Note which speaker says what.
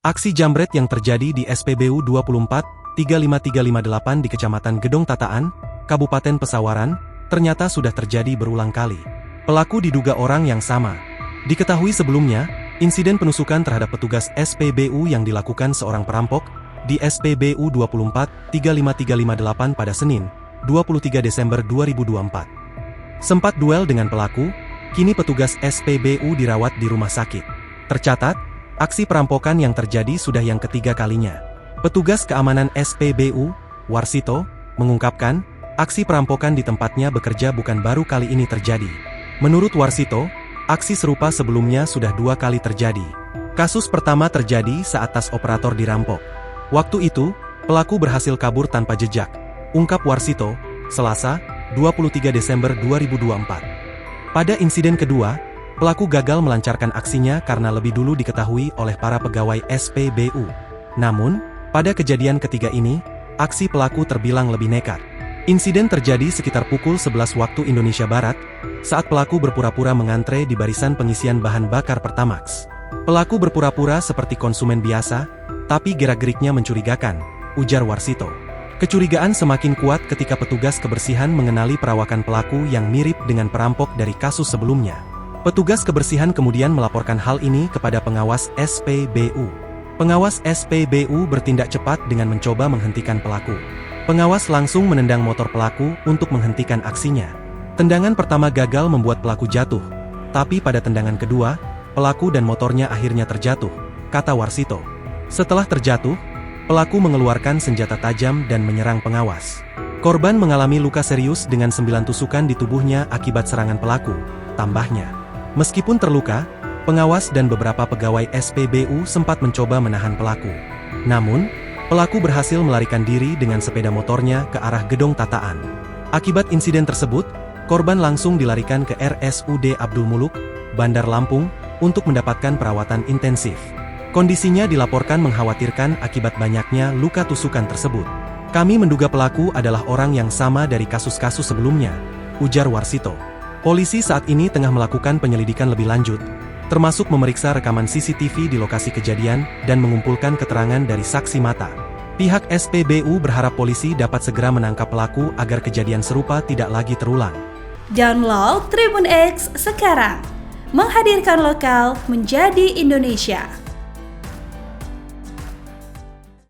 Speaker 1: Aksi jambret yang terjadi di SPBU 24 35358 di Kecamatan Gedong Tataan, Kabupaten Pesawaran, ternyata sudah terjadi berulang kali. Pelaku diduga orang yang sama. Diketahui sebelumnya, insiden penusukan terhadap petugas SPBU yang dilakukan seorang perampok di SPBU 24 35358 pada Senin, 23 Desember 2024. Sempat duel dengan pelaku, kini petugas SPBU dirawat di rumah sakit. Tercatat, aksi perampokan yang terjadi sudah yang ketiga kalinya. Petugas keamanan SPBU, Warsito, mengungkapkan, aksi perampokan di tempatnya bekerja bukan baru kali ini terjadi. Menurut Warsito, aksi serupa sebelumnya sudah 2 kali terjadi. Kasus pertama terjadi saat tas operator dirampok. Waktu itu, pelaku berhasil kabur tanpa jejak, ungkap Warsito, Selasa, 23 Desember 2024. Pada insiden kedua, pelaku gagal melancarkan aksinya karena lebih dulu diketahui oleh para pegawai SPBU. Namun, pada kejadian ketiga ini, aksi pelaku terbilang lebih nekat. Insiden terjadi sekitar pukul 11 waktu Indonesia Barat, saat pelaku berpura-pura mengantre di barisan pengisian bahan bakar Pertamax. Pelaku berpura-pura seperti konsumen biasa, tapi gerak-geriknya mencurigakan, ujar Warsito. Kecurigaan semakin kuat ketika petugas kebersihan mengenali perawakan pelaku yang mirip dengan perampok dari kasus sebelumnya. Petugas kebersihan kemudian melaporkan hal ini kepada pengawas SPBU. Pengawas SPBU bertindak cepat dengan mencoba menghentikan pelaku. Pengawas langsung menendang motor pelaku untuk menghentikan aksinya. Tendangan pertama gagal membuat pelaku jatuh, tapi pada tendangan kedua, pelaku dan motornya akhirnya terjatuh, kata Warsito. Setelah terjatuh, pelaku mengeluarkan senjata tajam dan menyerang pengawas. Korban mengalami luka serius dengan 9 tusukan di tubuhnya akibat serangan pelaku, tambahnya. Meskipun terluka, pengawas dan beberapa pegawai SPBU sempat mencoba menahan pelaku. Namun, pelaku berhasil melarikan diri dengan sepeda motornya ke arah Gedong Tataan. Akibat insiden tersebut, korban langsung dilarikan ke RSUD Abdul Muluk, Bandar Lampung, untuk mendapatkan perawatan intensif. Kondisinya dilaporkan mengkhawatirkan akibat banyaknya luka tusukan tersebut. Kami menduga pelaku adalah orang yang sama dari kasus-kasus sebelumnya, ujar Warsito. Polisi saat ini tengah melakukan penyelidikan lebih lanjut, termasuk memeriksa rekaman CCTV di lokasi kejadian dan mengumpulkan keterangan dari saksi mata. Pihak SPBU berharap polisi dapat segera menangkap pelaku agar kejadian serupa tidak lagi terulang.
Speaker 2: Download Tribun X sekarang, menghadirkan lokal menjadi Indonesia.